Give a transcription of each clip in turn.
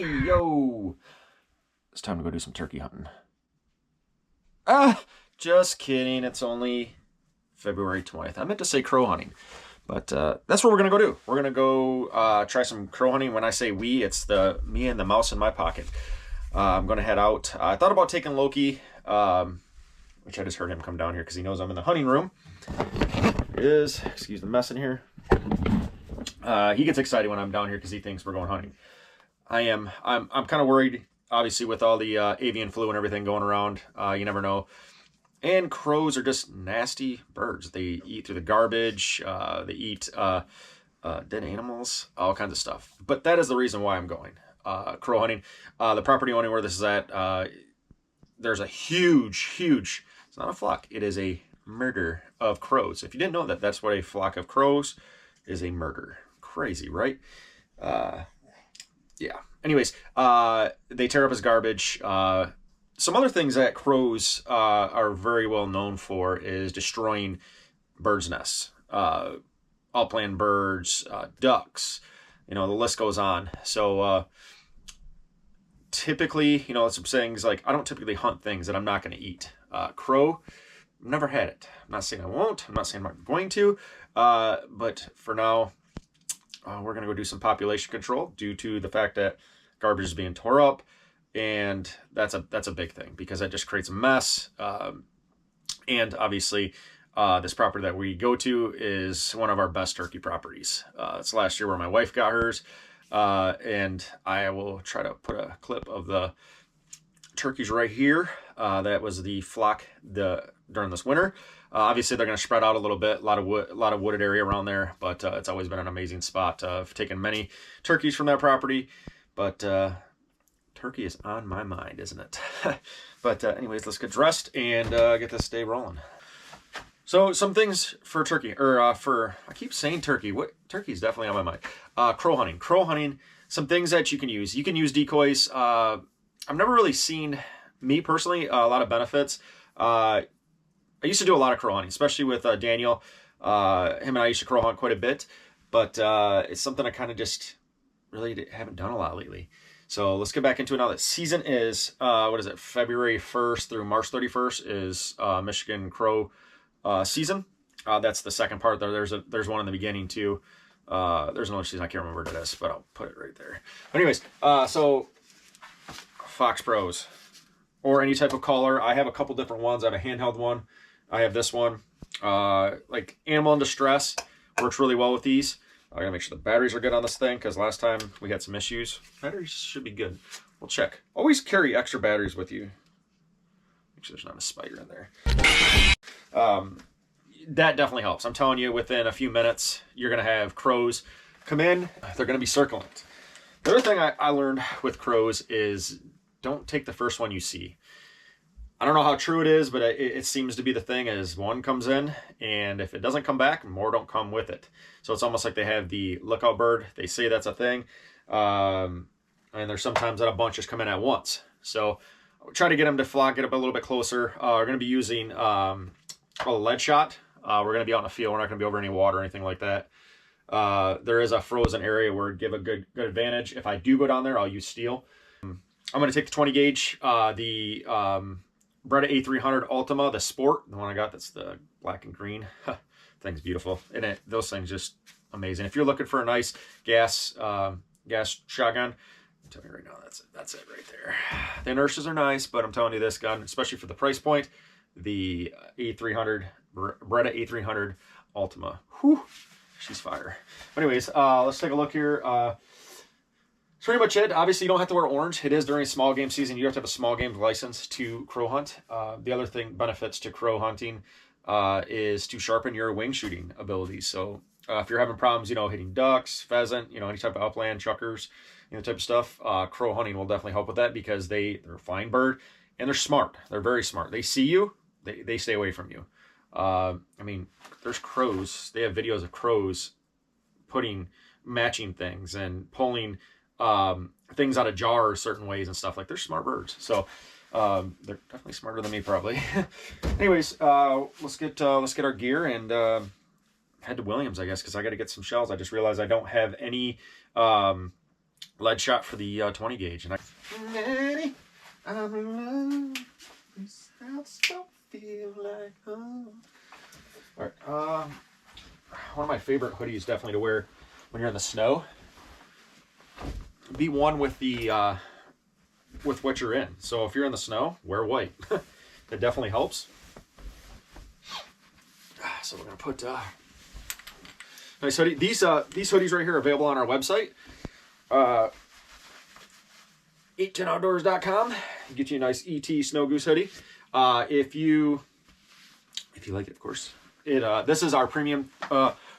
Yo! It's time to go do some turkey hunting. Ah! Just kidding. It's only February 20th. I meant to say crow hunting. But that's what we're going to go do. We're going to go try some crow hunting. When I say we, it's me and the mouse in my pocket. I'm going to head out. I thought about taking Loki, which I just heard him come down here because he knows I'm in the hunting room. Here it is. Excuse the mess in here. He gets excited when I'm down here because he thinks we're going hunting. I'm kind of worried, obviously, with all the avian flu and everything going around. You never know. And crows are just nasty birds. They eat through the garbage. They eat dead animals, all kinds of stuff. But that is the reason why I'm going crow hunting. The property owner where this is at, there's a huge, it's not a flock, it is a murder of crows. If you didn't know that, that's what a flock of crows is, a murder. Crazy, right? Yeah. Anyways, they tear up his garbage. Some other things that crows are very well known for is destroying birds' nests, upland birds, ducks, the list goes on. So typically, some things like I don't typically hunt things that I'm not going to eat. Crow, never had it. I'm not saying I won't. I'm not saying I'm not going to. But for now, we're going to go do some population control due to the fact that garbage is being tore up. And that's a big thing because that just creates a mess. And obviously, this property that we go to is one of our best turkey properties. It's last year where my wife got hers. And I will try to put a clip of the turkeys right here. That was the flock during this winter. Obviously, they're going to spread out a little bit, a lot of wooded area around there, but it's always been an amazing spot. I've taken many turkeys from that property, but turkey is on my mind, isn't it? But anyways, let's get dressed and get this day rolling. So some things for turkey, I keep saying turkey. Turkey is definitely on my mind. Crow hunting. Some things that you can use. You can use decoys. I've never really seen, me personally, a lot of benefits. I used to do a lot of crow hunting, especially with Daniel. Him and I used to crow hunt quite a bit, but it's something I kind of just really haven't done a lot lately. So let's get back into it now that season is, February 1st through March 31st is Michigan crow season. That's the second part there. There's one in the beginning too. There's another season, I can't remember what it is, but I'll put it right there. Anyways, so Fox Pros or any type of collar. I have a couple different ones. I have a handheld one. I have this one. Like animal in distress works really well with these. I gotta make sure the batteries are good on this thing because last time we had some issues. Batteries should be good. We'll check. Always carry extra batteries with you. Make sure there's not a spider in there. That definitely helps. I'm telling you, within a few minutes, you're gonna have crows come in. They're gonna be circling. The other thing I learned with crows is don't take the first one you see. I don't know how true it is, but it seems to be the thing is one comes in, and if it doesn't come back, more don't come with it. So it's almost like they have the lookout bird. They say that's a thing. And there's sometimes that a bunch just come in at once. So I'll try to get them to flock, get up a little bit closer. We're going to be using a lead shot. We're going to be out in the field. We're not going to be over any water or anything like that. There is a frozen area where it'd give a good advantage. If I do go down there, I'll use steel. I'm going to take the 20 gauge, Breda A300 Ultima, the Sport, the one I got that's the black and green. Thing's beautiful. And those things just amazing. If you're looking for a nice gas shotgun, I'm telling you right now, that's it right there. The inertias are nice, but I'm telling you this gun, especially for the price point, the A300, Breda A300 Ultima. Whew, she's fire. Anyways, let's take a look here. That's pretty much it. Obviously, you don't have to wear orange. It is during small game season. You have to have a small game license to crow hunt. The other benefits to crow hunting is to sharpen your wing shooting abilities. So if you're having problems, hitting ducks, pheasant, any type of upland, chuckers, type of stuff, crow hunting will definitely help with that because they're a fine bird and they're smart. They're very smart. They see you, they stay away from you. There's crows. They have videos of crows matching things and pulling things out of jars certain ways and stuff. Like, they're smart birds. So they're definitely smarter than me probably. Anyways, let's get our gear and head to Williams, I guess, because I got to get some shells. I just realized I don't have any lead shot for the 20 gauge. And I'm in love. This house don't feel like home. All right. One of my favorite hoodies definitely to wear when you're in the snow. Be one with the with what you're in. So if you're in the snow, wear white. That definitely helps. So we're gonna put nice hoodie. These hoodies right here are available on our website. 810outdoors.com. Get you a nice ET Snow Goose hoodie. If you like it, of course. This is our premium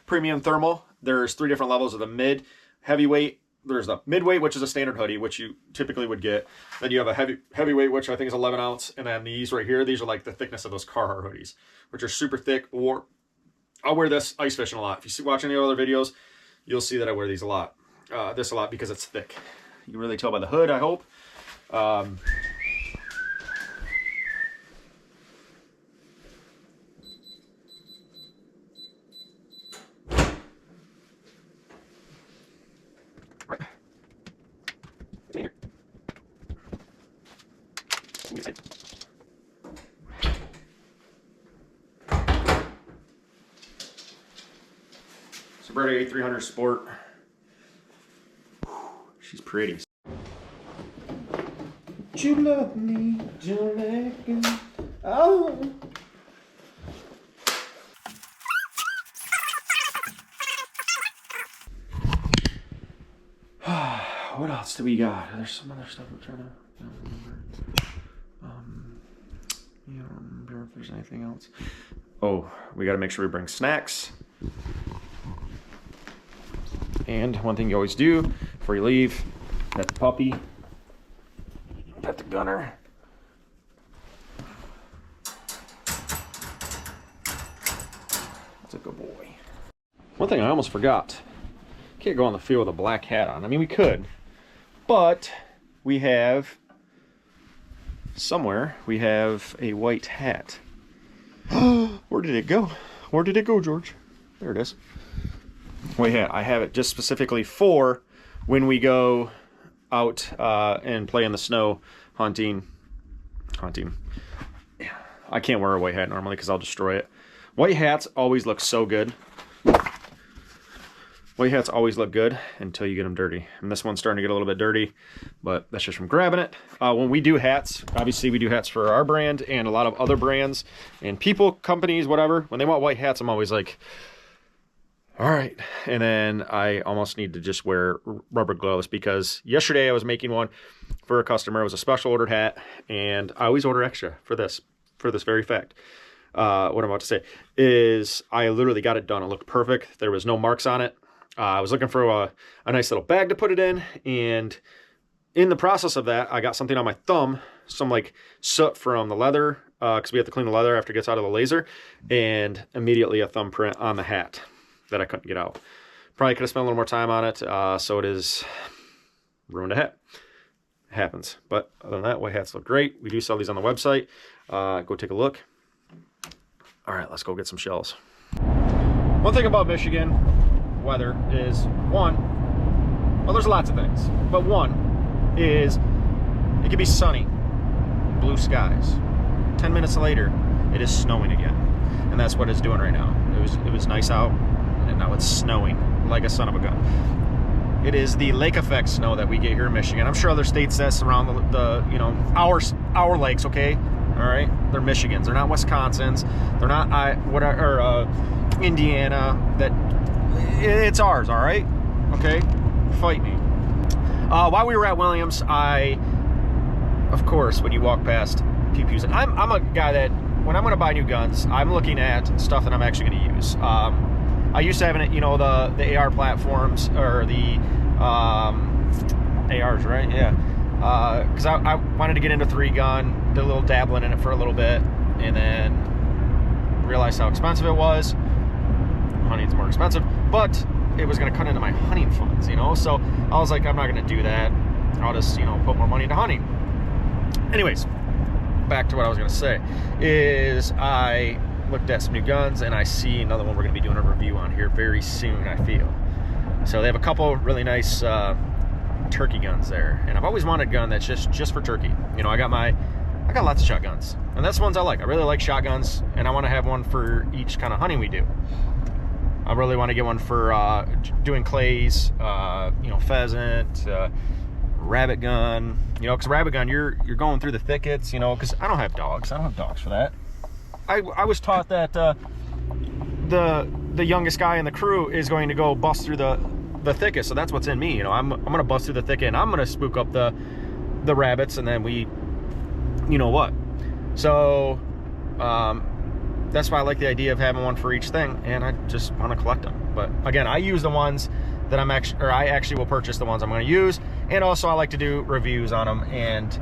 thermal. There's 3 different levels of the mid, heavyweight. There's the midweight, which is a standard hoodie, which you typically would get. Then you have a heavyweight, which I think is 11 ounce. And then these right here, these are like the thickness of those Carhartt hoodies, which are super thick. Or I'll wear this ice fishing a lot. If you watch any other videos, you'll see that I wear these a lot. This a lot because it's thick. You can really tell by the hood, I hope. Sobretta A300 Sport. She's pretty. You love me, don't let go. Oh. What else do we got? There's some other stuff I'm trying to remember. Yeah, I don't remember if there's anything else. Oh, we got to make sure we bring snacks. And one thing you always do before you leave, pet the puppy, pet the gunner. That's a good boy. One thing I almost forgot. Can't go on the field with a black hat on. I mean, we could, but we have somewhere we have a white hat. Where did it go? Where did it go, George? There it is. White hat. I have it just specifically for when we go out and play in the snow hunting. Yeah. I can't wear a white hat normally because I'll destroy it. White hats always look so good. White hats always look good until you get them dirty. And this one's starting to get a little bit dirty, but that's just from grabbing it. When we do hats, obviously we do hats for our brand and a lot of other brands and people, companies, whatever. When they want white hats, I'm always like, all right. And then I almost need to just wear rubber gloves because yesterday I was making one for a customer. It was a special ordered hat, and I always order extra for this very fact. What I'm about to say is I literally got it done. It looked perfect. There was no marks on it. I was looking for a nice little bag to put it in, and in the process of that, I got something on my thumb, some like soot from the leather, because we have to clean the leather after it gets out of the laser, and immediately a thumbprint on the hat that I couldn't get out. Probably could have spent a little more time on it, so it is ruined a hat. It happens. But other than that, white hats look great. We do sell these on the website. Go take a look. All right, let's go get some shells. One thing about Michigan weather is well, there's lots of things, but one is it can be sunny, blue skies. 10 minutes later, it is snowing again, and that's what it's doing right now. It was nice out, and now it's snowing like a son of a gun. It is the lake effect snow that we get here in Michigan. I'm sure other states that surround the our lakes, okay? All right, they're Michigans. They're not Wisconsins. They're not Indiana. It's ours, all right? Okay, fight me. While we were at Williams, of course, when you walk past pew-pews, and I'm a guy that when I'm going to buy new guns, I'm looking at stuff that I'm actually going to use. I used to have it, the AR platforms or the ARs, right? Yeah. Because I wanted to get into 3-gun, did a little dabbling in it for a little bit, and then realized how expensive it was. Hunting's more expensive, but it was going to cut into my hunting funds, So I was like, I'm not going to do that. I'll just, put more money into hunting. Anyways, back to what I was going to say is I looked at some new guns, and I see another one we're going to be doing a review on here very soon, I feel. So they have a couple really nice turkey guns there, and I've always wanted a gun that's just for turkey. You know, I got lots of shotguns, and that's the ones I like. I really like shotguns, and I want to have one for each kind of hunting we do. I really want to get one for doing clays, you know, pheasant, rabbit gun. You know, because rabbit gun, you're going through the thickets. You know, because I don't have dogs. I don't have dogs for that. I was taught that the youngest guy in the crew is going to go bust through the thicket, so that's what's in me. You know, I'm gonna bust through the thicket, and I'm gonna spook up the rabbits, and then we, you know what. So that's why I like the idea of having one for each thing, and I just want to collect them. But again, I use the ones that I actually will purchase the ones I'm going to use, and also I like to do reviews on them, and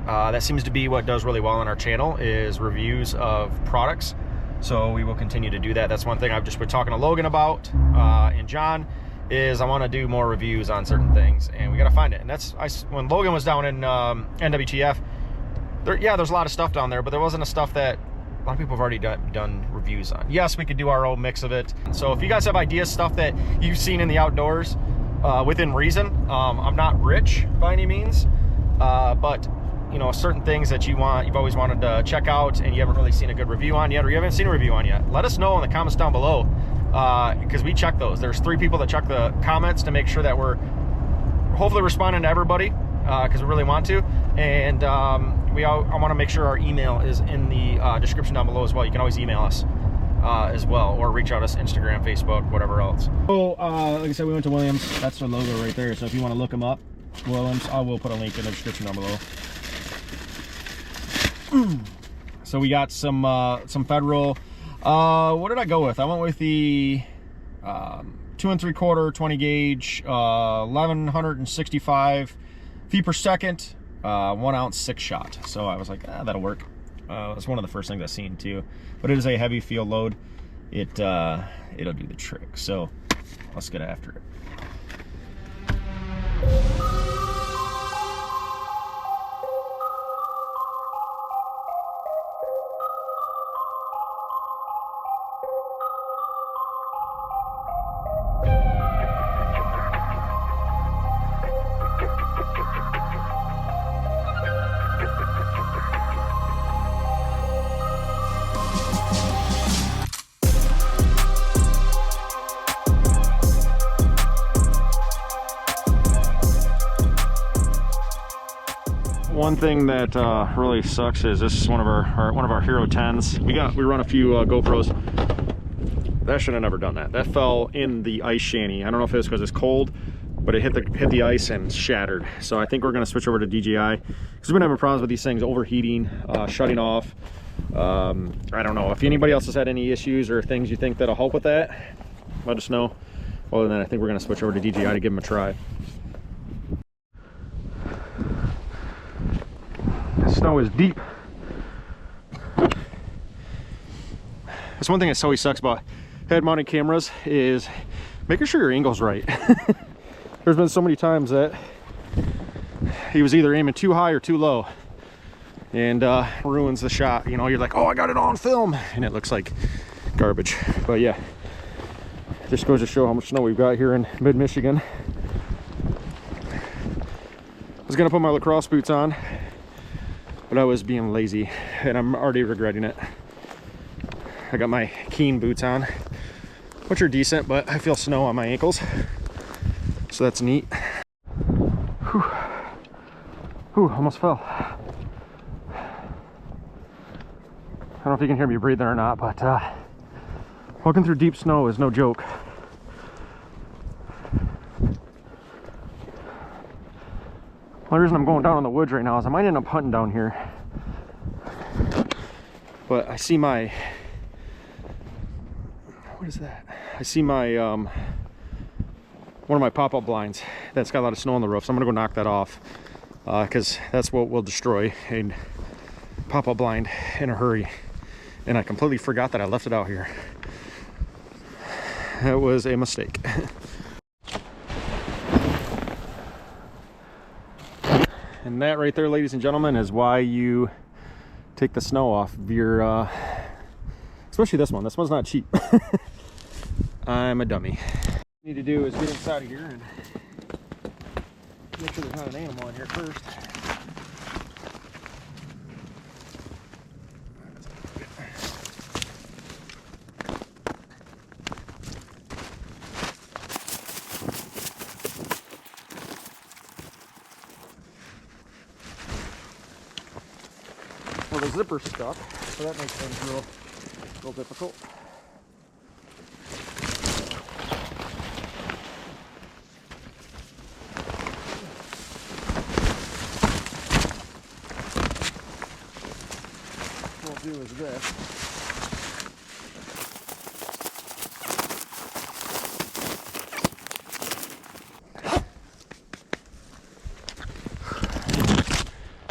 that seems to be what does really well on our channel, is reviews of products. So we will continue to do that. That's one thing I've just been talking to Logan about, and John, is I want to do more reviews on certain things, and we got to find it. And that's, when Logan was down in NWTF, there's a lot of stuff down there, but there wasn't a stuff that a lot of people have already done reviews on. Yes, we could do our own mix of it. So if you guys have ideas, stuff that you've seen in the outdoors, within reason, I'm not rich by any means, but you know, certain things that you've always wanted to check out and you haven't really seen a good review on yet, or you haven't seen a review on yet, let us know in the comments down below, because we check those. There's 3 people that check the comments to make sure that we're hopefully responding to everybody, because we really want to. And I want to make sure our email is in the description down below as well. You can always email us as well, or reach out to us Instagram, Facebook, whatever else. So like I said, we went to Williams. That's their logo right there. So if you want to look them up, Williams, I will put a link in the description down below. So we got some Federal. What did I go with? I went with the 2 3/4 20 gauge, 1165 feet per second, 1 ounce 6 shot. So I was like, that'll work. It's one of the first things I've seen too, but it is a heavy field load. It'll do the trick. So let's get after it. One thing that really sucks is this is one of our Hero 10s. We run a few GoPros. That should have never done that. That fell in the ice shanty. I don't know if it was because it's cold, but it hit the ice and shattered. So I think we're gonna switch over to DJI, because we've been having problems with these things overheating, shutting off. I don't know if anybody else has had any issues or things you think that'll help with that, let us know. Other than that, I think we're gonna switch over to DJI to give them a try. Snow is deep. That's one thing that always sucks about head-mounted cameras, is making sure your angle's right. There's been so many times that he was either aiming too high or too low, and ruins the shot. You know, you're like, oh, I got it on film, and it looks like garbage. But yeah, just goes to show how much snow we've got here in mid-Michigan. I was gonna put my lacrosse boots on, but I was being lazy, and I'm already regretting it. I got my Keen boots on, which are decent, but I feel snow on my ankles, so that's neat. Whew. Whew, almost fell. I don't know if you can hear me breathing or not, but walking through deep snow is no joke. The only reason I'm going down in the woods right now is I might end up hunting down here. But I see my, what is that? I see my, one of my pop-up blinds that's got a lot of snow on the roof. So I'm gonna go knock that off, because that's what will destroy a pop-up blind in a hurry. And I completely forgot that I left it out here. That was a mistake. And that right there, ladies and gentlemen, is why you take the snow off of your, especially this one. This one's not cheap. I'm a dummy. What you need to do is get inside of here and Make sure there's not an animal in here first. Well, the zipper's stuck, so that makes things real difficult. What we'll do is this.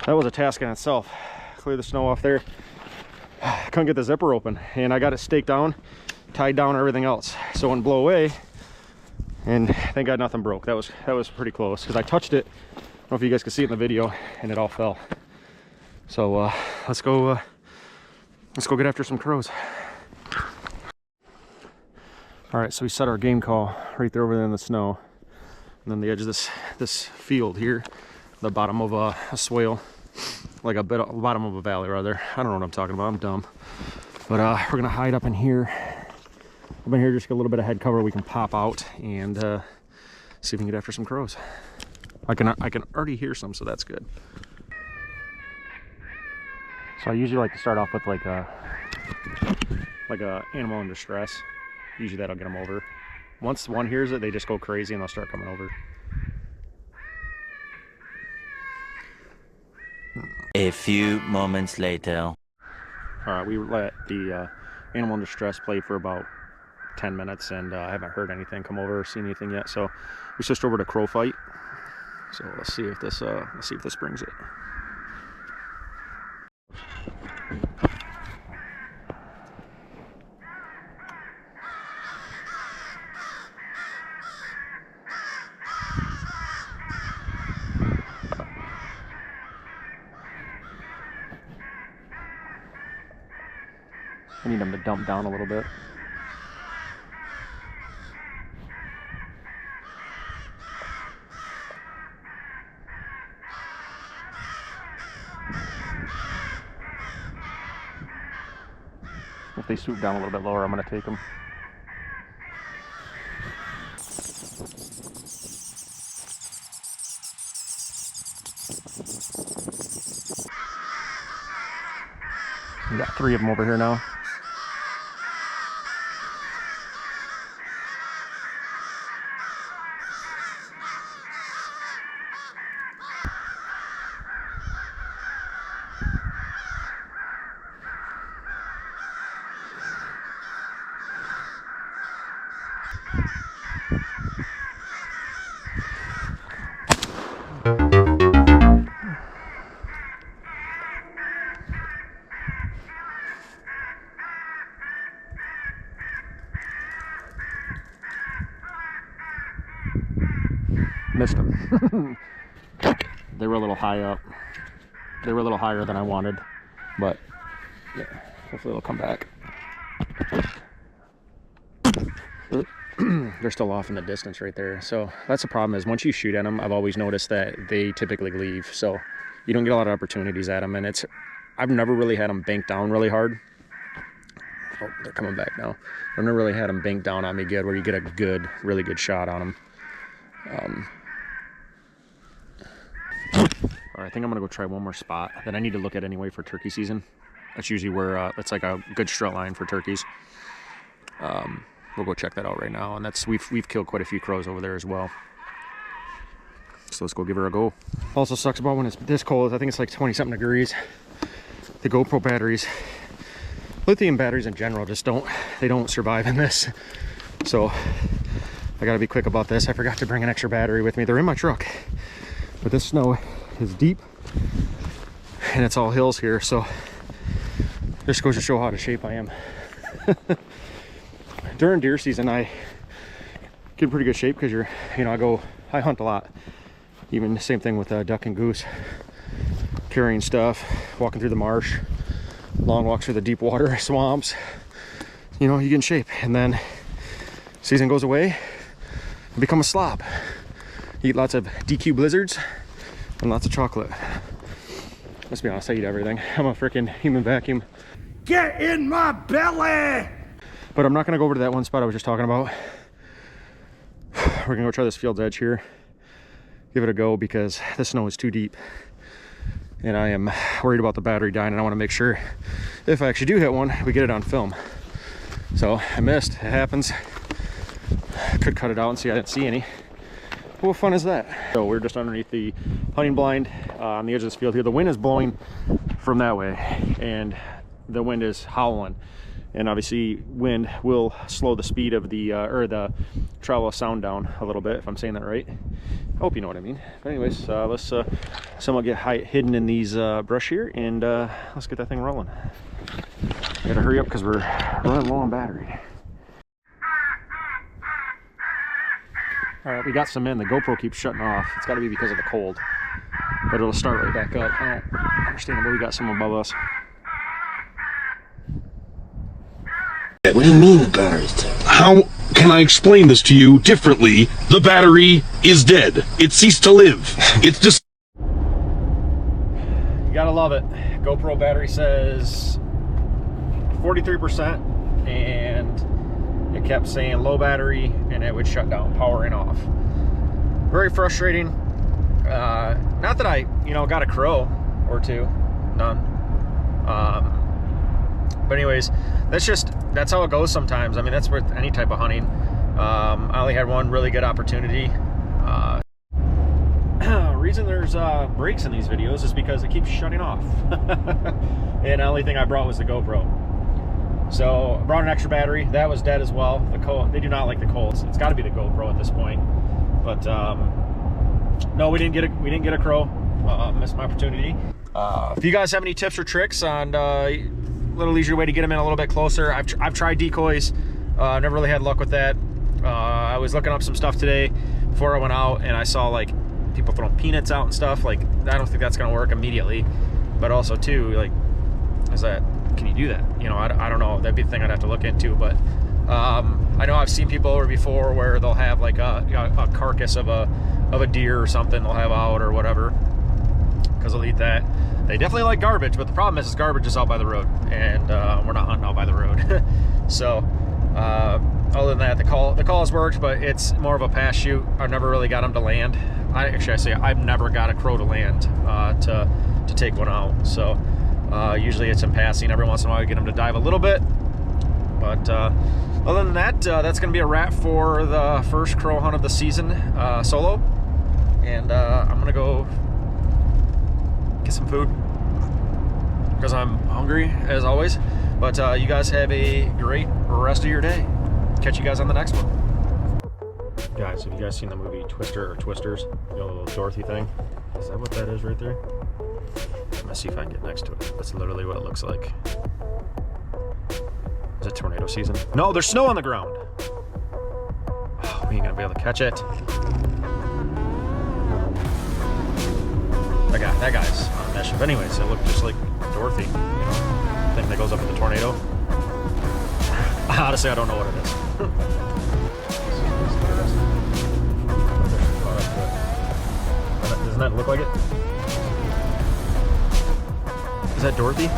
That was a task in itself. Clear the snow off there. Couldn't get the zipper open, and I got it staked down, tied down, everything else, so it wouldn't blow away. And thank God nothing broke. That was pretty close because I touched it. I don't know if you guys can see it in the video, and it all fell. So let's go get after some crows. All right, so we set our game call right there over there in the snow, and then the edge of this field here, the bottom of a swale. Like a bit of bottom of a valley rather. I don't know what I'm talking about, I'm dumb. But we're gonna hide up in here. Up in here, just get a little bit of head cover we can pop out and see if we can get after some crows. I can already hear some, so that's good. So I usually like to start off with like a animal in distress. Usually that'll get them over. Once one hears it, they just go crazy and they'll start coming over. A few moments later. All right, we let the animal in distress play for about 10 minutes, and I haven't heard anything come over or seen anything yet. So we switched over to crow fight. So let's see if this brings it. I need them to dump down a little bit. If they swoop down a little bit lower, I'm going to take them. We got 3 of them over here now. Missed them. They were a little high up. They were a little higher than I wanted, but yeah, hopefully they'll come back. They're still off in the distance right there. So that's the problem, is once you shoot at them, I've always noticed that they typically leave. So you don't get a lot of opportunities at them, and I've never really had them bank down really hard. Oh, they're coming back now. I've never really had them bank down on me good, where you get a really good shot on them. All right, I think I'm gonna go try one more spot that I need to look at anyway for turkey season. That's usually where it's like a good strut line for turkeys. We'll go check that out right now, and we've killed quite a few crows over there as well. So let's go give her a go. Also sucks about when it's this cold. I think it's like 20-something degrees. The GoPro batteries, lithium batteries in general, just don't survive in this. So I gotta be quick about this. I forgot to bring an extra battery with me. They're in my truck, but this snow is deep and it's all hills here, so this goes to show how out of shape I am. During deer season, I get in pretty good shape because I hunt a lot. Even the same thing with duck and goose, carrying stuff, walking through the marsh, long walks through the deep water swamps. You get in shape, and then season goes away, I become a slob. Eat lots of DQ blizzards and lots of chocolate. Let's be honest, I eat everything. I'm a freaking human vacuum. Get in my belly! But I'm not gonna go over to that one spot I was just talking about. We're gonna go try this field's edge here. Give it a go because the snow is too deep. And I am worried about the battery dying, and I wanna make sure if I actually do hit one, we get it on film. So I missed, it happens. Could cut it out and see I didn't see any. What fun is that? So we're just underneath the hunting blind on the edge of this field here. The wind is blowing from that way, and the wind is howling. And obviously wind will slow the speed of the or the travel of sound down a little bit, if I'm saying that right. I hope you know what I mean. But anyways, let's somewhat get hidden in these brush here, and let's get that thing rolling. Gotta hurry up because we're running low on battery. All right, we got some in. The GoPro keeps shutting off. It's got to be because of the cold, but it'll start right back up. I don't understand, but we got some above us. What do you mean the battery's dead? How can I explain this to you differently? The battery is dead. It ceased to live. It's just... You gotta love it. GoPro battery says 43%, and it kept saying low battery, and it would shut down, powering off. Very frustrating. Not that I, got a crow or two, none. But anyways, that's how it goes sometimes. I mean, that's with any type of hunting. I only had one really good opportunity. Reason there's breaks in these videos is because it keeps shutting off. And the only thing I brought was the GoPro. So I brought an extra battery. That was dead as well. They do not like the cold. It's got to be the GoPro at this point. But no, we didn't get a crow. Missed my opportunity. If you guys have any tips or tricks on little easier way to get them in a little bit closer. I've tried decoys, never really had luck with that. I was looking up some stuff today before I went out, and I saw like people throwing peanuts out and stuff. Like, I don't think that's gonna work immediately, but also too, like, can you do that? I don't know. That'd be the thing I'd have to look into. But I know I've seen people over before where they'll have like a carcass of a deer or something they'll have out or whatever, because they'll eat that. They definitely like garbage, but the problem is garbage is out by the road, and we're not hunting out by the road. So other than that, the call has worked, but it's more of a pass shoot. I've never really got them to land. I've never got a crow to land to take one out. So usually it's in passing. Every once in a while I get them to dive a little bit, but other than that, that's going to be a wrap for the first crow hunt of the season, solo. And I'm going to go get some food because I'm hungry as always. But you guys have a great rest of your day. Catch you guys on the next one. Guys, have you guys seen the movie Twister or Twisters? The little Dorothy thing? Is that what that is right there? I'm gonna see if I can get next to it. That's literally what it looks like. Is it tornado season? No, there's snow on the ground. Oh, we ain't gonna be able to catch it. That guy's on a mission. But anyways, it looked just like Dorothy, thing that goes up in the tornado. Honestly, I don't know what it is. Doesn't that look like it? Is that Dorothy?